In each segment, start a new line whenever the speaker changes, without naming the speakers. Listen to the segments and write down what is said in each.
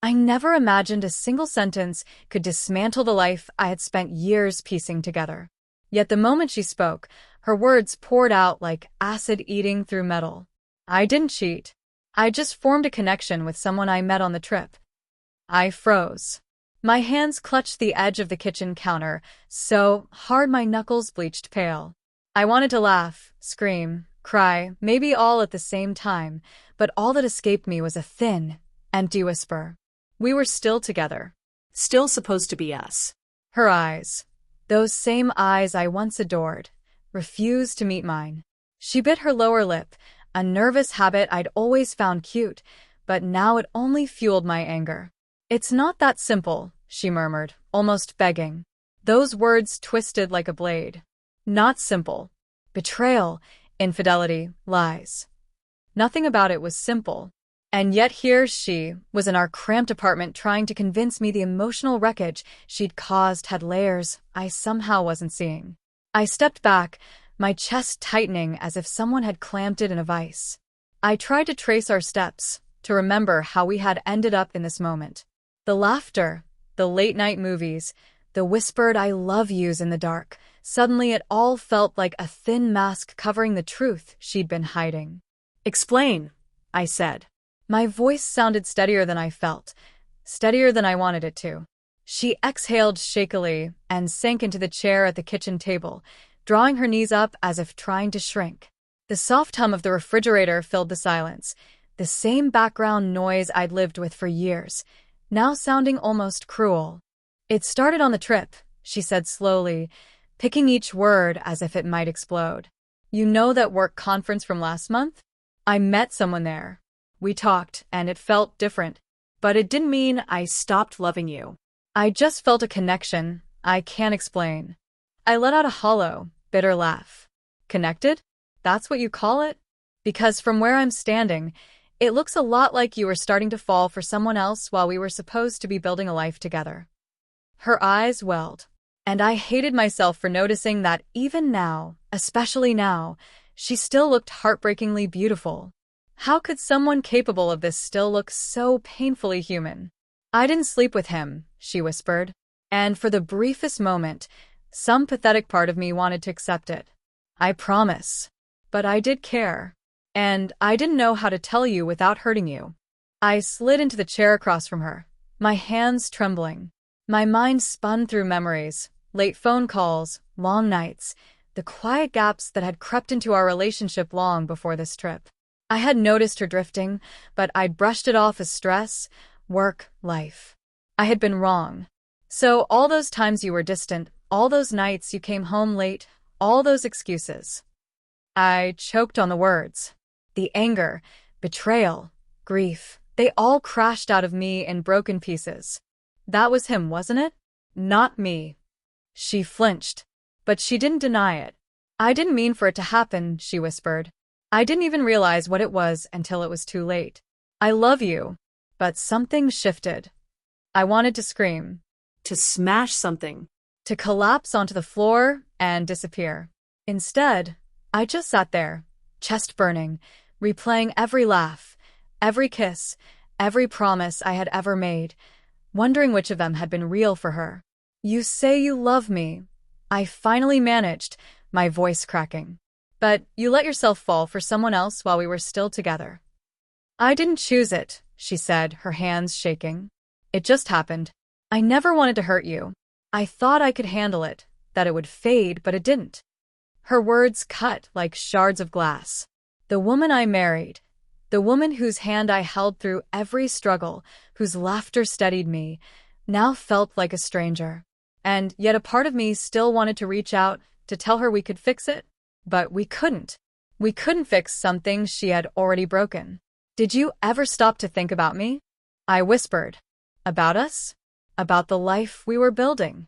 I never imagined a single sentence could dismantle the life I had spent years piecing together. Yet the moment she spoke, her words poured out like acid eating through metal. I didn't cheat. I just formed a connection with someone I met on the trip. I froze. My hands clutched the edge of the kitchen counter, so hard my knuckles bleached pale. I wanted to laugh, scream, cry, maybe all at the same time, but all that escaped me was a thin, empty whisper. We were still together.
Still supposed to be us.
Her eyes, those same eyes I once adored, refused to meet mine. She bit her lower lip, a nervous habit I'd always found cute, but now it only fueled my anger. "It's not that simple," she murmured, almost begging. Those words twisted like a blade. Not simple. Betrayal, infidelity, lies. Nothing about it was simple. And yet here she was in our cramped apartment trying to convince me the emotional wreckage she'd caused had layers I somehow wasn't seeing. I stepped back, my chest tightening as if someone had clamped it in a vice. I tried to trace our steps, to remember how we had ended up in this moment. The laughter, the late-night movies, the whispered I love yous in the dark. Suddenly it all felt like a thin mask covering the truth she'd been hiding.
"Explain," I said.
My voice sounded steadier than I felt, steadier than I wanted it to. She exhaled shakily and sank into the chair at the kitchen table, drawing her knees up as if trying to shrink. The soft hum of the refrigerator filled the silence, the same background noise I'd lived with for years, now sounding almost cruel. "It started on the trip," she said slowly, picking each word as if it might explode. "You know that work conference from last month? I met someone there. We talked, and it felt different. But it didn't mean I stopped loving you. I just felt a connection I can't explain." I let out a hollow, bitter laugh. "Connected? That's what you call it? Because from where I'm standing, it looks a lot like you were starting to fall for someone else while we were supposed to be building a life together." Her eyes welled, and I hated myself for noticing that even now, especially now, she still looked heartbreakingly beautiful. How could someone capable of this still look so painfully human? "I didn't sleep with him," she whispered, and for the briefest moment, some pathetic part of me wanted to accept it. "I promise. But I did care. And I didn't know how to tell you without hurting you." I slid into the chair across from her, my hands trembling. My mind spun through memories, late phone calls, long nights, the quiet gaps that had crept into our relationship long before this trip. I had noticed her drifting, but I'd brushed it off as stress, work, life. I had been wrong. "So all those times you were distant, all those nights you came home late, all those excuses." I choked on the words. The anger, betrayal, grief, they all crashed out of me in broken pieces. That was him, wasn't it? Not me. She flinched, but she didn't deny it. "I didn't mean for it to happen," she whispered. "I didn't even realize what it was until it was too late. I love you." But something shifted. I wanted to scream.
To smash something.
To collapse onto the floor and disappear. Instead, I just sat there, chest burning, replaying every laugh, every kiss, every promise I had ever made, wondering which of them had been real for her. "You say you love me," I finally managed, my voice cracking. "But you let yourself fall for someone else while we were still together." "I didn't choose it," she said, her hands shaking. "It just happened. I never wanted to hurt you. I thought I could handle it, that it would fade, but it didn't." Her words cut like shards of glass. The woman I married, the woman whose hand I held through every struggle, whose laughter steadied me, now felt like a stranger. And yet a part of me still wanted to reach out, to tell her we could fix it. But we couldn't. We couldn't fix something she had already broken. "Did you ever stop to think about me?" I whispered. "About us? About the life we were building?"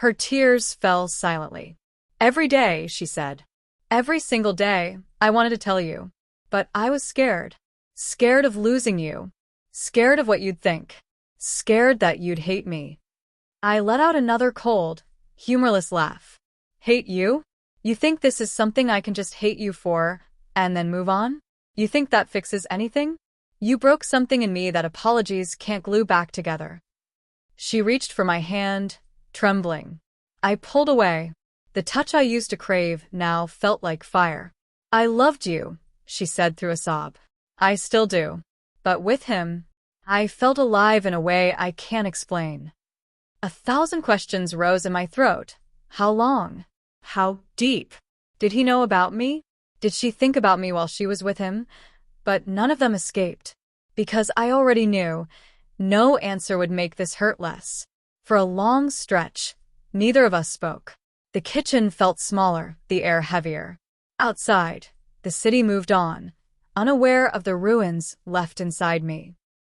Her tears fell silently. "Every day," she said. "Every single day, I wanted to tell you. But I was scared. Scared of losing you. Scared of what you'd think. Scared that you'd hate me." I let out another cold, humorless laugh. "Hate you? You think this is something I can just hate you for, and then move on? You think that fixes anything?" You broke something in me that apologies can't glue back together. She reached for my hand, trembling. I pulled away. The touch I used to crave now felt like fire. I loved you, she said through a sob. I still do. But with him, I felt alive in a way I can't explain. 1,000 questions rose in my throat. How long? How deep? Did he know about me? Did she think about me while she was with him? But none of them escaped. Because I already knew, no answer would make this hurt less. For a long stretch, neither of us spoke. The kitchen felt smaller, the air heavier. Outside, the city moved on, unaware of the ruins left inside me.